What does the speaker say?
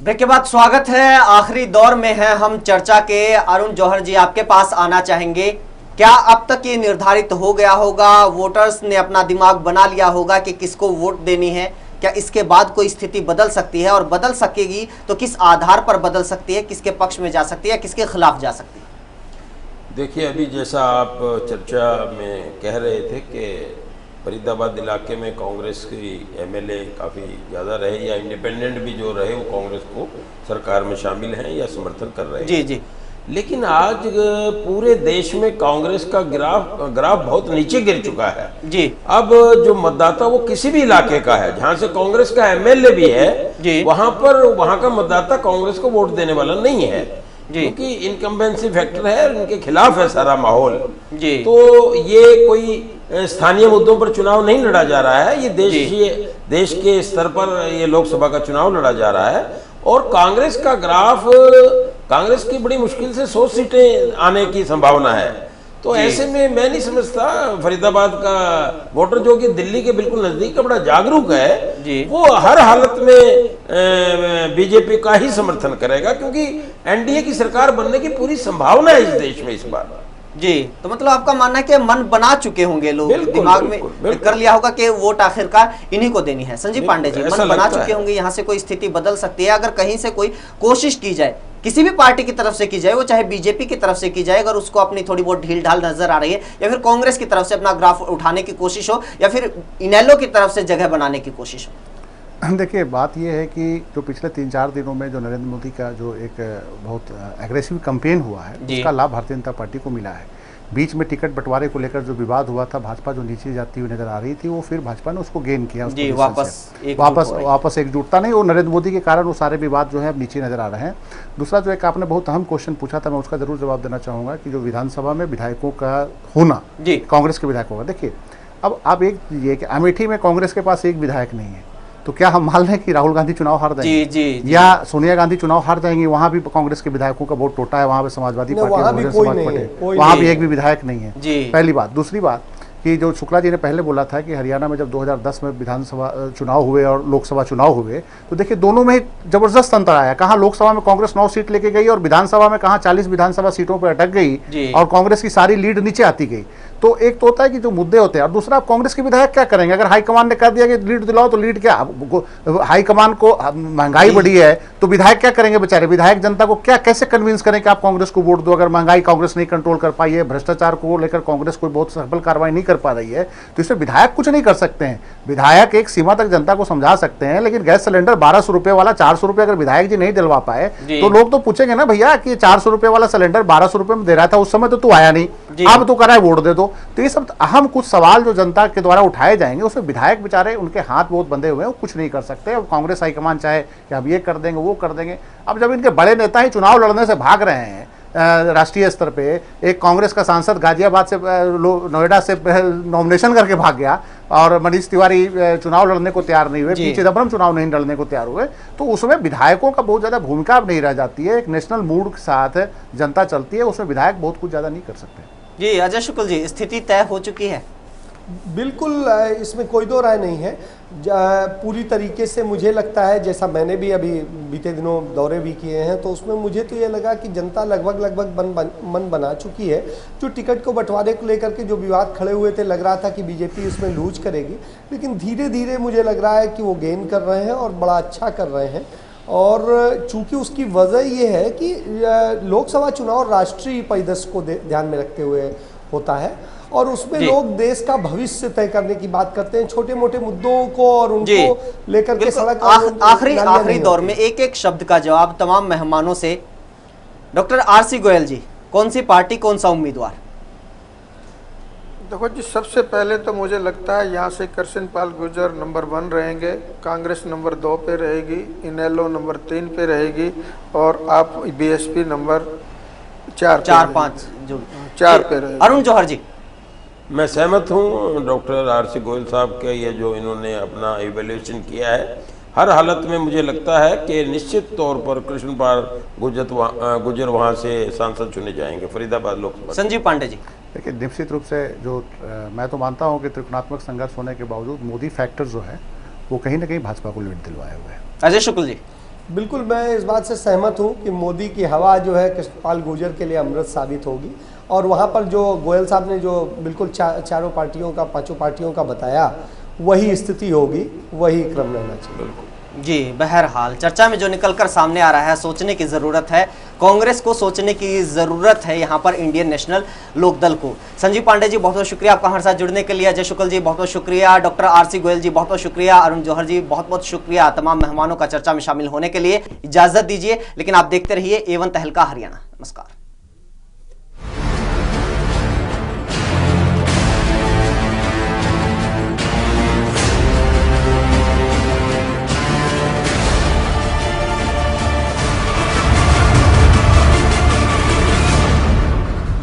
Break के बाद स्वागत है। आखिरी दौर में है हम चर्चा के। अरुण जौहर जी, आपके पास आना चाहेंगे। क्या अब तक ये निर्धारित हो गया होगा, वोटर्स ने अपना दिमाग बना लिया होगा कि किसको वोट देनी है? क्या इसके बाद कोई स्थिति बदल सकती है, और बदल सकेगी तो किस आधार पर बदल सकती है, किसके पक्ष में जा सकती है, किसके खिलाफ जा सकती है? देखिए, अभी जैसा आप चर्चा में कह रहे थे कि फरीदाबाद इलाके में कांग्रेस की एमएलए काफ़ी ज़्यादा रहे या इंडिपेंडेंट भी जो रहे वो कांग्रेस को सरकार में शामिल हैं या समर्थन कर रहे हैं। जी जी। लेकिन आज पूरे देश में कांग्रेस का ग्राफ बहुत नीचे गिर चुका है जी। अब जो मतदाता वो किसी भी इलाके का है जहां से कांग्रेस का एमएलए भी है जी, वहां का मतदाता कांग्रेस को वोट देने वाला नहीं है, क्योंकि इनकम्बेंसी फैक्टर है, उनके खिलाफ है सारा माहौल जी। तो ये कोई स्थानीय मुद्दों पर चुनाव नहीं लड़ा जा रहा है, ये देश के स्तर पर ये लोकसभा का चुनाव लड़ा जा रहा है। और कांग्रेस का ग्राफ, कांग्रेस की बड़ी मुश्किल से 100 सीटें आने की संभावना है। तो ऐसे में मैं नहीं समझता फरीदाबाद का वोटर जो कि दिल्ली के बिल्कुल नजदीक का बड़ा जागरूक है वो हर हालत में बीजेपी का ही समर्थन करेगा, क्योंकि एनडीए की सरकार बनने की पूरी संभावना है इस देश में इस बार। जी, तो मतलब आपका मानना है कि मन बना चुके होंगे लोग, दिमाग में कर लिया होगा कि वोट आखिरकार इन्हीं को देनी है। संजीव पांडे जी, मन बना चुके होंगे, यहाँ से कोई स्थिति बदल सकती है अगर कहीं से कोई कोशिश की जाए, किसी भी पार्टी की तरफ से की जाए, वो चाहे बीजेपी की तरफ से की जाए, अगर उसको अपनी थोड़ी बहुत ढील ढाल नजर आ रही है, या फिर कांग्रेस की तरफ से अपना ग्राफ उठाने की कोशिश हो, या फिर इनेलो की तरफ से जगह बनाने की कोशिश हो। देखिए, बात यह है कि जो पिछले 3-4 दिनों में जो नरेंद्र मोदी का जो एक बहुत एग्रेसिव कैंपेन हुआ है उसका लाभ भारतीय जनता पार्टी को मिला है। बीच में टिकट बंटवारे को लेकर जो विवाद हुआ था, भाजपा जो नीचे जाती हुई नजर आ रही थी, वो फिर भाजपा ने उसको गेन किया, जी, वापस एकजुटता नहीं, वो नरेंद्र मोदी के कारण वो सारे विवाद जो है अब नीचे नजर आ रहे हैं। दूसरा जो एक आपने बहुत अहम क्वेश्चन पूछा था, मैं उसका जरूर जवाब देना चाहूँगा कि जो विधानसभा में विधायकों का होना, कांग्रेस के विधायकों का, देखिए अब एक ये कि अमेठी में कांग्रेस के पास एक विधायक नहीं है, तो क्या हम मान लें कि राहुल गांधी चुनाव हार जाएंगे? जी। या सोनिया गांधी चुनाव हार जाएंगी? वहां भी कांग्रेस के विधायकों का वोट टोटा है, वहां पे समाजवादी पार्टी, वहां भी एक भी विधायक नहीं है। पहली बात। दूसरी बात कि जो शुक्ला जी ने पहले बोला था कि हरियाणा में जब 2010 में विधानसभा चुनाव हुए और लोकसभा चुनाव हुए, तो देखिए दोनों में जबरदस्त अंतर आया। कहाँ लोकसभा में कांग्रेस 9 सीट लेके गई और विधानसभा में कहाँ 40 विधानसभा सीटों पर अटक गई और कांग्रेस की सारी लीड नीचे आती गई। तो एक तो होता है कि जो मुद्दे होते हैं, और दूसरा आप कांग्रेस के विधायक क्या करेंगे? अगर हाईकमान ने कह दिया कि लीड दिलाओ, तो लीड क्या, हाईकमान को महंगाई बढ़ी है तो विधायक क्या करेंगे बेचारे? विधायक जनता को क्या कैसे कन्विंस करें कि आप कांग्रेस को वोट दो, अगर महंगाई कांग्रेस नहीं कंट्रोल कर पाई है, भ्रष्टाचार को लेकर कांग्रेस कोई बहुत सफल कार्रवाई नहीं कर पा रही है, तो इसमें विधायक कुछ नहीं कर सकते हैं। विधायक एक सीमा तक जनता को समझा सकते हैं, लेकिन गैस सिलेंडर 1200 रुपए वाला 400 रुपए अगर विधायक जी नहीं दिलवा पाए तो लोग तो पूछेंगे ना, भैया कि 400 रुपए वाला सिलेंडर 1200 रुपए में दे रहा था उस समय, तो तू आया नहीं, अब तो करा है वोट दे दो। तो ये सब अहम कुछ सवाल जो जनता के द्वारा उठाए जाएंगे, उसमें विधायक बेचारे उनके हाथ बहुत बंधे हुए हैं, वो कुछ नहीं कर सकते। अब कांग्रेस हाईकमान चाहे कि अब ये कर देंगे वो कर देंगे। अब जब इनके बड़े नेता ही चुनाव लड़ने से भाग रहे हैं राष्ट्रीय स्तर पे, एक कांग्रेस का सांसद गाजियाबाद से नोएडा से नॉमिनेशन करके भाग गया और मनीष तिवारी चुनाव लड़ने को तैयार नहीं हुए, पी चिदम्बरम चुनाव नहीं लड़ने को तैयार हुए, तो उसमें विधायकों का बहुत ज्यादा भूमिका अब नहीं रह जाती है। एक नेशनल मूड के साथ जनता चलती है, उसमें विधायक बहुत कुछ ज्यादा नहीं कर सकते। जी अजय शुक्ल जी, स्थिति तय हो चुकी है? बिल्कुल, इसमें कोई दो राय नहीं है। पूरी तरीके से मुझे लगता है, जैसा मैंने भी अभी बीते दिनों दौरे भी किए हैं, तो उसमें मुझे तो ये लगा कि जनता लगभग मन बना चुकी है। जो टिकट को बंटवारे को लेकर के जो विवाद खड़े हुए थे, लग रहा था कि बीजेपी इसमें लूज करेगी, लेकिन धीरे धीरे मुझे लग रहा है कि वो गेन कर रहे हैं और बड़ा अच्छा कर रहे हैं। और चूंकि उसकी वजह ये है कि लोकसभा चुनाव राष्ट्रीय परिदृश्य को ध्यान में रखते हुए होता है, और उसमें लोग देश का भविष्य तय करने की बात करते हैं, छोटे मोटे मुद्दों को और उनको लेकर के सड़क आखिरी दौर में एक एक शब्द का जवाब तमाम मेहमानों से। डॉक्टर आरसी गोयल जी, कौन सी पार्टी, कौन सा उम्मीदवार? देखो जी, सबसे पहले तो मुझे लगता है यहाँ से कृष्ण पाल गुर्जर नंबर 1 रहेंगे, कांग्रेस नंबर 2 पे रहेगी, इनेलो नंबर 3 पे रहेगी, और आप बीएसपी नंबर 4 पे रहेगी। अरुण जौहर जी, मैं सहमत हूँ डॉक्टर आरसी गोयल साहब के ये जो इन्होंने अपना इवेल्यूएशन किया है। हर हालत में मुझे लगता है कि निश्चित तौर पर कृष्ण पाल गुर्जर वहाँ से सांसद चुने जाएंगे फरीदाबाद लोकसभा। संजीव पांडे जी, देखिए निश्चित रूप से जो मैं तो मानता हूँ कि त्रिकोणात्मक संघर्ष होने के बावजूद मोदी फैक्टर जो है वो कहीं ना कहीं भाजपा को लीड दिलवाए हुए हैं। अजय शुक्ल जी, बिल्कुल, मैं इस बात से सहमत हूँ कि मोदी की हवा जो है कृष्णपाल गुर्जर के लिए अमृत साबित होगी। और वहाँ पर जो गोयल साहब ने जो बिल्कुल चारों पार्टियों का, पांचों पार्टियों का बताया, वही स्थिति होगी, वही क्रम रहना चाहिए। जी, बहरहाल चर्चा में जो निकलकर सामने आ रहा है, सोचने की ज़रूरत है, कांग्रेस को सोचने की ज़रूरत है, यहाँ पर इंडियन नेशनल लोकदल को। संजीव पांडे जी बहुत बहुत शुक्रिया आपका हमारे साथ जुड़ने के लिए। अजय शुक्ल जी बहुत बहुत शुक्रिया। डॉक्टर आरसी गोयल जी बहुत बहुत शुक्रिया। अरुण जौहर जी बहुत बहुत शुक्रिया तमाम मेहमानों का चर्चा में शामिल होने के लिए। इजाज़त दीजिए, लेकिन आप देखते रहिए A1 तहलका हरियाणा। नमस्कार।